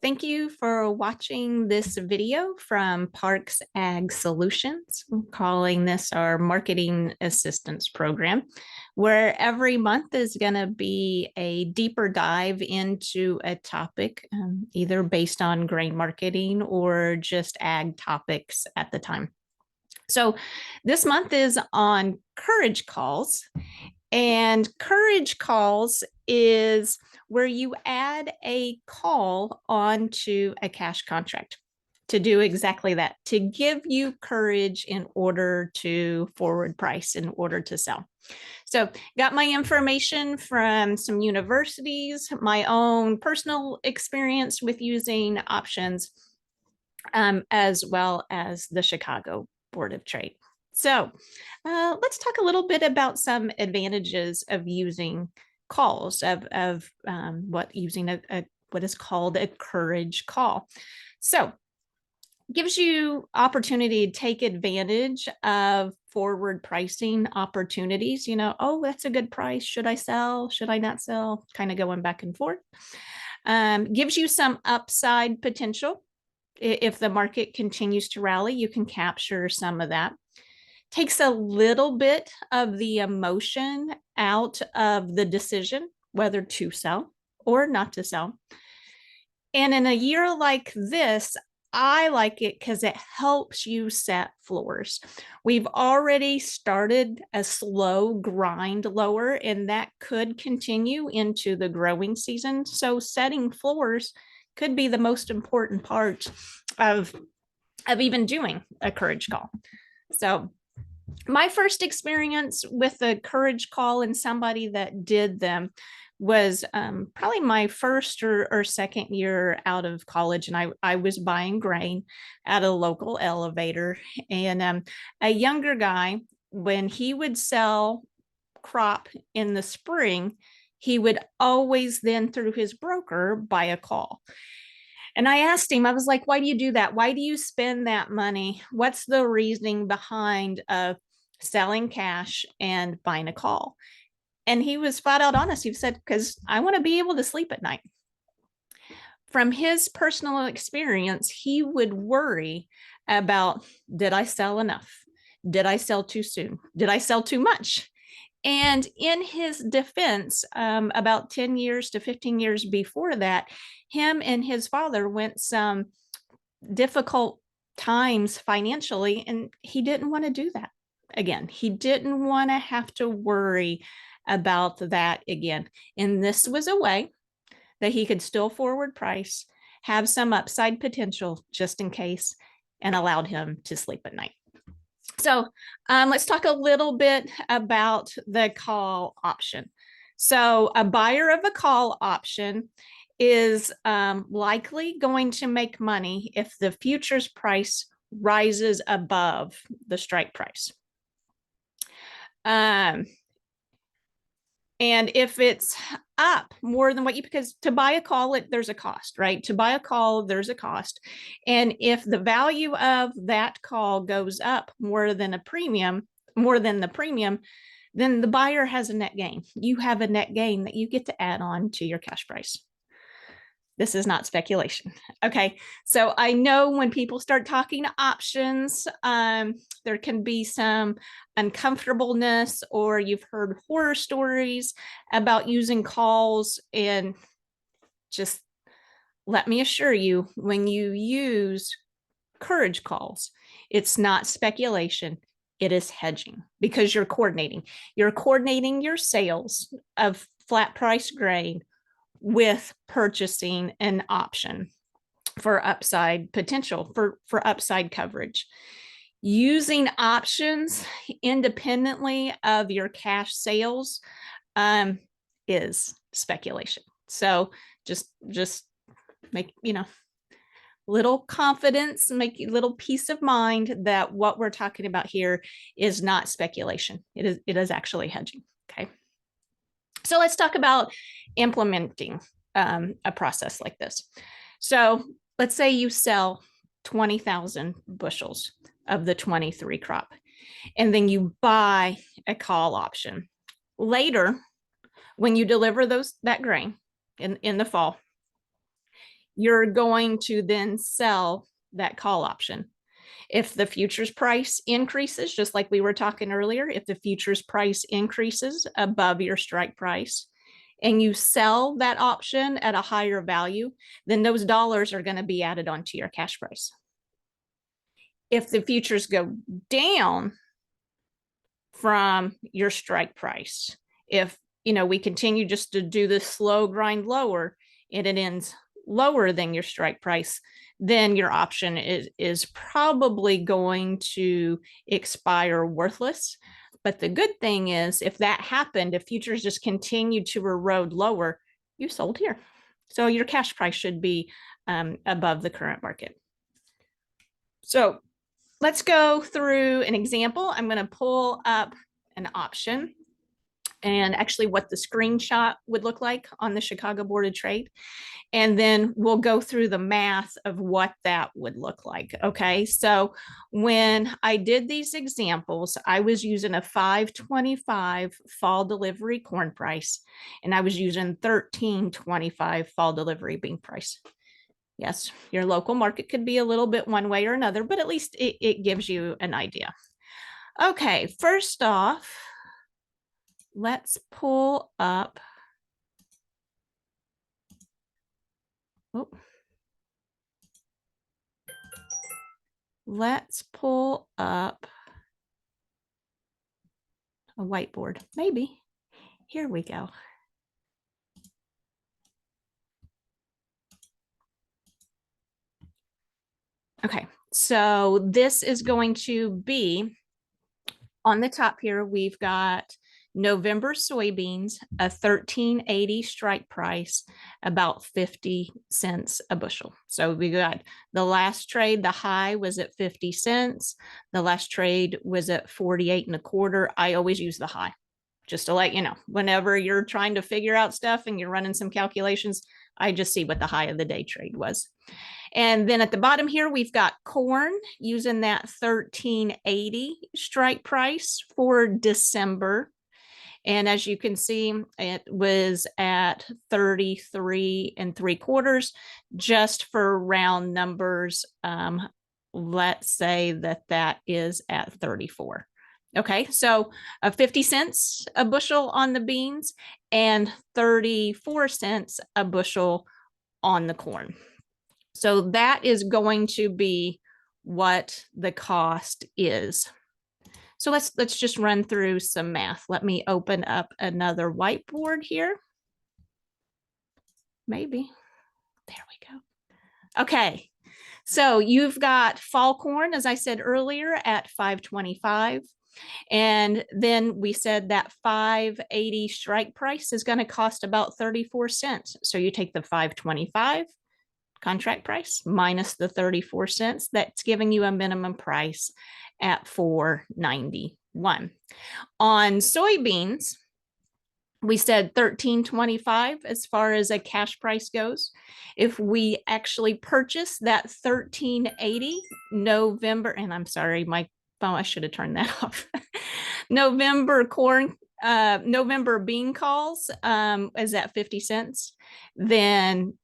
Thank you for watching this video from Parks Ag Solutions. I'm calling this our Marketing Assistance Program, where every month is going to be a deeper dive into a topic, either based on grain marketing or just ag topics at the time. So this month is on courage calls. And courage calls is where you add a call onto a cash contract to do exactly that, to give you courage in order to forward price, in order to sell. So got my information from some universities, my own personal experience with using options, as well as the Chicago Board of Trade. So let's talk a little bit about some advantages of using calls, of what using what is called a courage call. So gives you opportunity to take advantage of forward pricing opportunities. Oh, that's a good price. Should I sell? Should I not sell? Kind of going back and forth. Gives you some upside potential. If the market continues to rally, you can capture some of that. Takes a little bit of the emotion out of the decision, whether to sell or not to sell. And in a year like this, I like it because it helps you set floors. We've already started a slow grind lower, and that could continue into the growing season. So setting floors could be the most important part of even doing a courage call. So my first experience with a courage call and somebody that did them was probably my first or second year out of college. And I was buying grain at a local elevator. And a younger guy, when he would sell crop in the spring, he would always then, through his broker, buy a call. And I asked him, I was like, why do you do that? Why do you spend that money? What's the reasoning behind selling cash and buying a call? And he was flat out honest. He said, because I want to be able to sleep at night. From his personal experience, he would worry about, did I sell enough? Did I sell too soon? Did I sell too much? And in his defense, about 10 years to 15 years before that, him and his father went some difficult times financially, and he didn't want to do that again. He didn't want to have to worry about that again. And this was a way that he could still forward price, have some upside potential just in case, and allowed him to sleep at night. So let's talk a little bit about the call option. So a buyer of a call option is likely going to make money if the futures price rises above the strike price. And if it's up more than what you, because to buy a call, there's a cost, right? To buy a call, there's a cost. And if the value of that call goes up more than the premium, then the buyer has a net gain. You have a net gain that you get to add on to your cash price. This is not speculation. Okay, so I know when people start talking options, there can be some uncomfortableness, or you've heard horror stories about using calls. And just let me assure you, when you use courage calls, it's not speculation. It is hedging, because you're coordinating. You're coordinating your sales of flat price grain with purchasing an option for upside potential, for upside coverage. Using options independently of your cash sales is speculation. So just make, little confidence, make a little peace of mind that what we're talking about here is not speculation. It is actually hedging. Okay. So let's talk about implementing a process like this. So let's say you sell 20,000 bushels of the 23 crop, and then you buy a call option. Later, when you deliver that grain in the fall, you're going to then sell that call option. If the futures price increases, just like we were talking earlier, if the futures price increases above your strike price and you sell that option at a higher value, then those dollars are going to be added onto your cash price. If the futures go down from your strike price, if we continue just to do this slow grind lower and it ends lower than your strike price, then your option is probably going to expire worthless. But the good thing is, if that happened, if futures just continue to erode lower, you sold here. So your cash price should be above the current market. So let's go through an example. I'm going to pull up an option and actually what the screenshot would look like on the Chicago Board of Trade. And then we'll go through the math of what that would look like. Okay, so when I did these examples, I was using a $5.25 fall delivery corn price, and I was using $13.25 fall delivery bean price. Yes, your local market could be a little bit one way or another, but at least it gives you an idea. Okay, first off, let's pull up. Let's pull up a whiteboard, maybe. Here we go. Okay, so this is going to be on the top here. We've got November soybeans, a $13.80 strike price, about 50 cents a bushel. So we got the last trade, the high was at 50 cents. The last trade was at 48.25. I always use the high, just to let you know. Whenever you're trying to figure out stuff and you're running some calculations, I just see what the high of the day trade was. And then at the bottom here, we've got corn using that $13.80 strike price for December. And as you can see, it was at 33.75, just for round numbers. Let's say that is at 34. Okay, so 50 cents a bushel on the beans and 34 cents a bushel on the corn. So that is going to be what the cost is. So let's just run through some math. Let me open up another whiteboard here. Maybe. There we go. Okay. So you've got fall corn, as I said earlier, at $5.25. And then we said that $5.80 strike price is going to cost about 34 cents. So you take the $5.25 contract price minus the 34 cents, that's giving you a minimum price at $4.91. On soybeans, we said $13.25 as far as a cash price goes. If we actually purchase that $13.80 November, and I'm sorry, my phone, I should have turned that off. November corn, November bean calls is at 50 cents. Then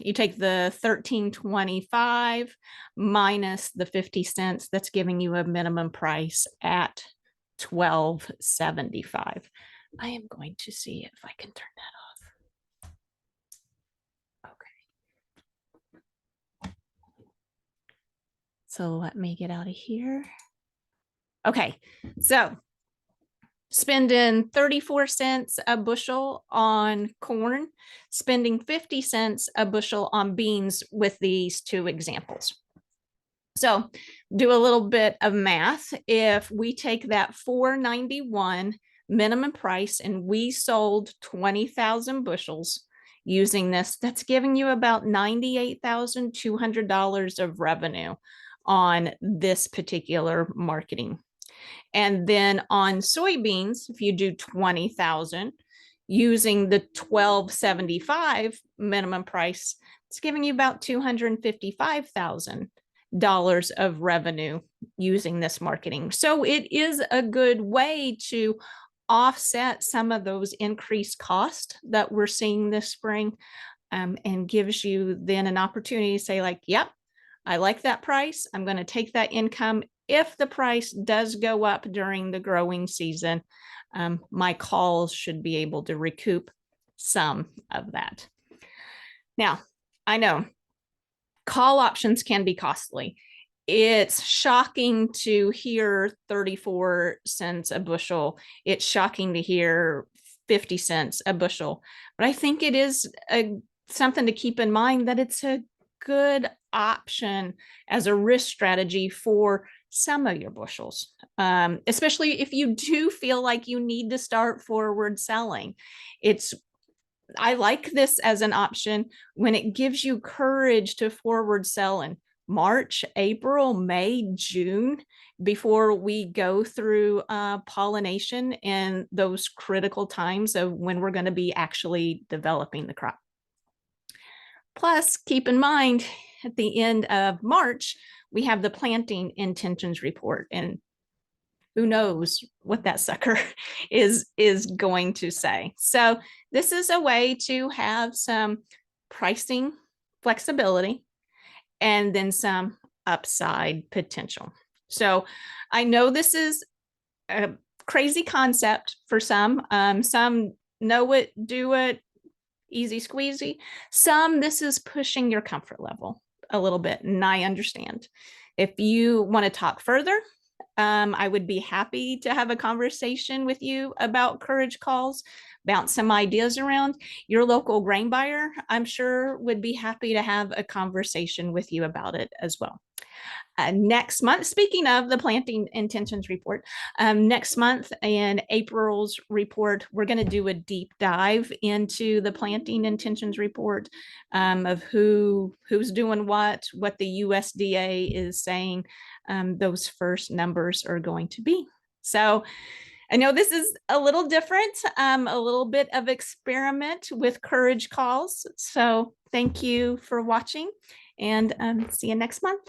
you take the $13.25 minus the 50 cents, that's giving you a minimum price at $12.75. I am going to see if I can turn that off. Okay. So let me get out of here. Okay, so spending 34 cents a bushel on corn, spending 50 cents a bushel on beans with these two examples. So do a little bit of math. If we take that $4.91 minimum price and we sold 20,000 bushels using this, that's giving you about $98,200 of revenue on this particular marketing. And then on soybeans, if you do 20,000 using the $12.75 minimum price, it's giving you about $255,000 of revenue using this marketing. So it is a good way to offset some of those increased costs that we're seeing this spring and gives you then an opportunity to say like, yep, I like that price. I'm going to take that income. If the price does go up during the growing season, my calls should be able to recoup some of that. Now, I know call options can be costly. It's shocking to hear 34 cents a bushel. It's shocking to hear 50 cents a bushel. But I think it is something to keep in mind that it's a good option as a risk strategy for some of your bushels, especially if you do feel like you need to start forward selling. I like this as an option when it gives you courage to forward sell in March, April, May, June, before we go through pollination and those critical times of when we're going to be actually developing the crop. Plus, keep in mind, at the end of March, we have the planting intentions report, and who knows what that sucker is going to say. So this is a way to have some pricing flexibility and then some upside potential. So I know this is a crazy concept for some. Some know it, do it, easy squeezy. Some, this is pushing your comfort level a little bit, and I understand. If you want to talk further, I would be happy to have a conversation with you about courage calls, bounce some ideas around. Your local grain buyer, I'm sure, would be happy to have a conversation with you about it as well. Next month, speaking of the planting intentions report, next month in April's report, we're going to do a deep dive into the planting intentions report, of who's doing what the USDA is saying those first numbers are going to be. So I know this is a little different, a little bit of experiment with courage calls. So thank you for watching, and see you next month.